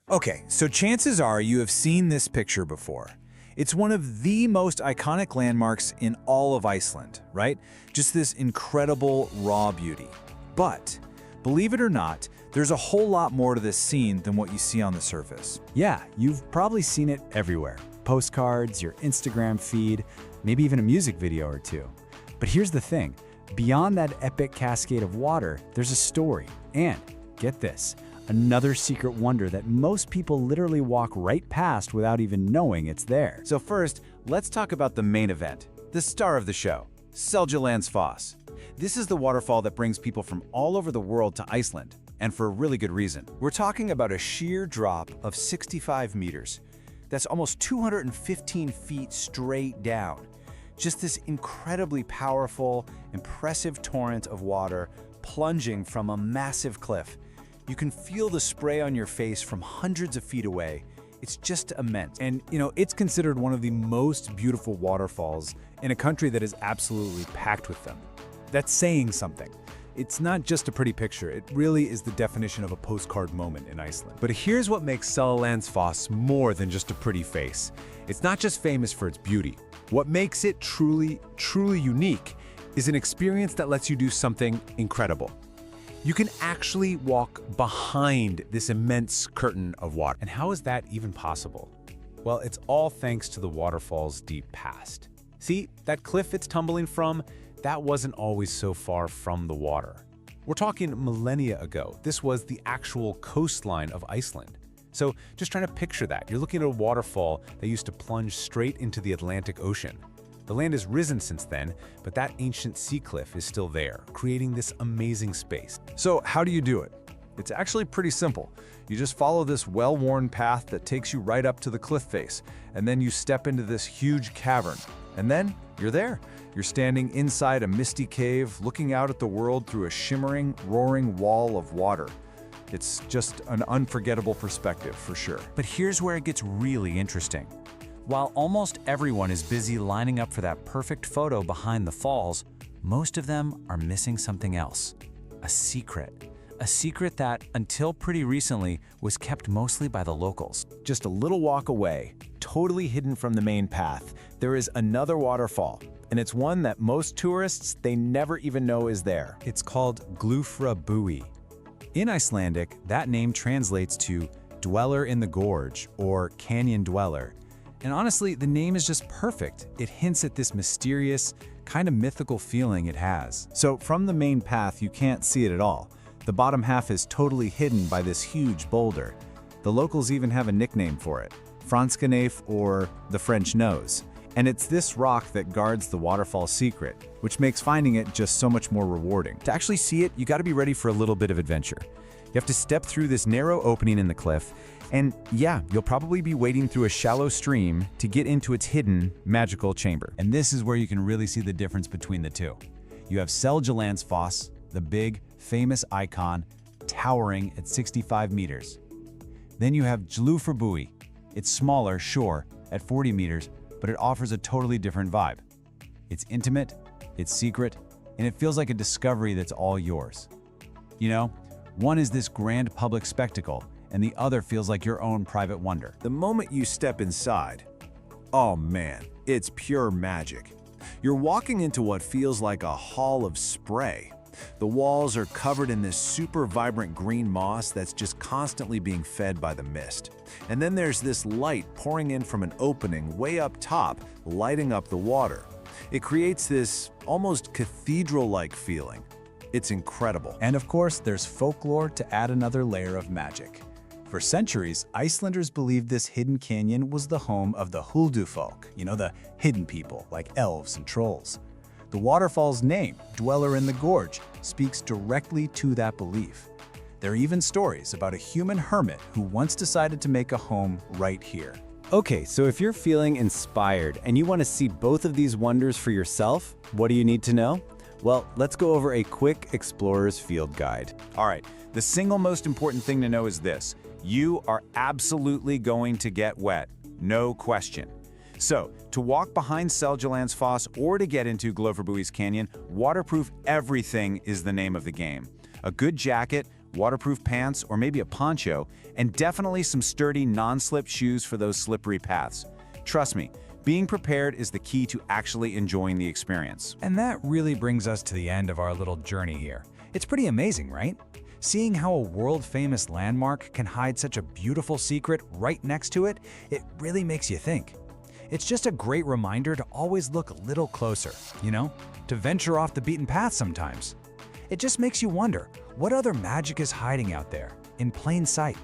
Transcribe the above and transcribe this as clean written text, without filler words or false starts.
Okay, so chances are you have seen this picture before. It's one of the most iconic landmarks in all of Iceland, right? Just this incredible raw beauty. But, believe it or not, there's a whole lot more to this scene than what you see on the surface. Yeah, you've probably seen it everywhere. Postcards, your Instagram feed, maybe even a music video or two. But here's the thing, beyond that epic cascade of water, there's a story. And, get this, another secret wonder that most people literally walk right past without even knowing it's there. So first, let's talk about the main event, the star of the show, Seljalandsfoss. This is the waterfall that brings people from all over the world to Iceland, and for a really good reason. We're talking about a sheer drop of 65 meters. That's almost 215 feet straight down. Just this incredibly powerful, impressive torrent of water plunging from a massive cliff. You can feel the spray on your face from hundreds of feet away. It's just immense. And, it's considered one of the most beautiful waterfalls in a country that is absolutely packed with them. That's saying something. It's not just a pretty picture, it really is the definition of a postcard moment in Iceland. But here's what makes Seljalandsfoss more than just a pretty face. It's not just famous for its beauty. What makes it truly unique is an experience that lets you do something incredible. You can actually walk behind this immense curtain of water. And how is that even possible? Well, it's all thanks to the waterfall's deep past. See, that cliff it's tumbling from, that wasn't always so far from the water. We're talking millennia ago. This was the actual coastline of Iceland. So just trying to picture that. You're looking at a waterfall that used to plunge straight into the Atlantic Ocean. The land has risen since then, but that ancient sea cliff is still there, creating this amazing space. So how do you do it? It's actually pretty simple. You just follow this well-worn path that takes you right up to the cliff face, and then you step into this huge cavern. And then you're there. You're standing inside a misty cave, looking out at the world through a shimmering, roaring wall of water. It's just an unforgettable perspective, for sure. But here's where it gets really interesting. While almost everyone is busy lining up for that perfect photo behind the falls, most of them are missing something else. A secret. A secret that, until pretty recently, was kept mostly by the locals. Just a little walk away, totally hidden from the main path, there is another waterfall. And it's one that most tourists, they never even know is there. It's called Gljufrabui. In Icelandic, that name translates to dweller in the gorge or canyon dweller. And honestly, the name is just perfect. It hints at this mysterious, kind of mythical feeling it has. So from the main path, you can't see it at all. The bottom half is totally hidden by this huge boulder. The locals even have a nickname for it, Franskneef, or the French nose. And it's this rock that guards the waterfall's secret, which makes finding it just so much more rewarding. To actually see it, you gotta be ready for a little bit of adventure. You have to step through this narrow opening in the cliff, and yeah, you'll probably be wading through a shallow stream to get into its hidden, magical chamber. And this is where you can really see the difference between the two. You have Seljalandsfoss, the big, famous icon, towering at 65 meters. Then you have Gljufrabui. It's smaller, sure, at 40 meters, but it offers a totally different vibe. It's intimate, it's secret, and it feels like a discovery that's all yours. One is this grand public spectacle, and the other feels like your own private wonder. The moment you step inside, oh man, it's pure magic. You're walking into what feels like a hall of spray. The walls are covered in this super vibrant green moss that's just constantly being fed by the mist. And then there's this light pouring in from an opening way up top, lighting up the water. It creates this almost cathedral-like feeling. It's incredible. And of course, there's folklore to add another layer of magic. For centuries, Icelanders believed this hidden canyon was the home of the Huldufolk, the hidden people, like elves and trolls. The waterfall's name, Dweller in the Gorge, speaks directly to that belief. There are even stories about a human hermit who once decided to make a home right here. Okay, so if you're feeling inspired and you want to see both of these wonders for yourself, what do you need to know? Well, let's go over a quick explorer's field guide. All right, the single most important thing to know is this. You are absolutely going to get wet, no question. So, to walk behind Seljalandsfoss or to get into Gljufrabui's canyon, waterproof everything is the name of the game. A good jacket, waterproof pants, or maybe a poncho, and definitely some sturdy, non-slip shoes for those slippery paths. Trust me, being prepared is the key to actually enjoying the experience. And that really brings us to the end of our little journey here. It's pretty amazing, right? Seeing how a world-famous landmark can hide such a beautiful secret right next to it, it really makes you think. It's just a great reminder to always look a little closer, to venture off the beaten path sometimes. It just makes you wonder, what other magic is hiding out there, in plain sight?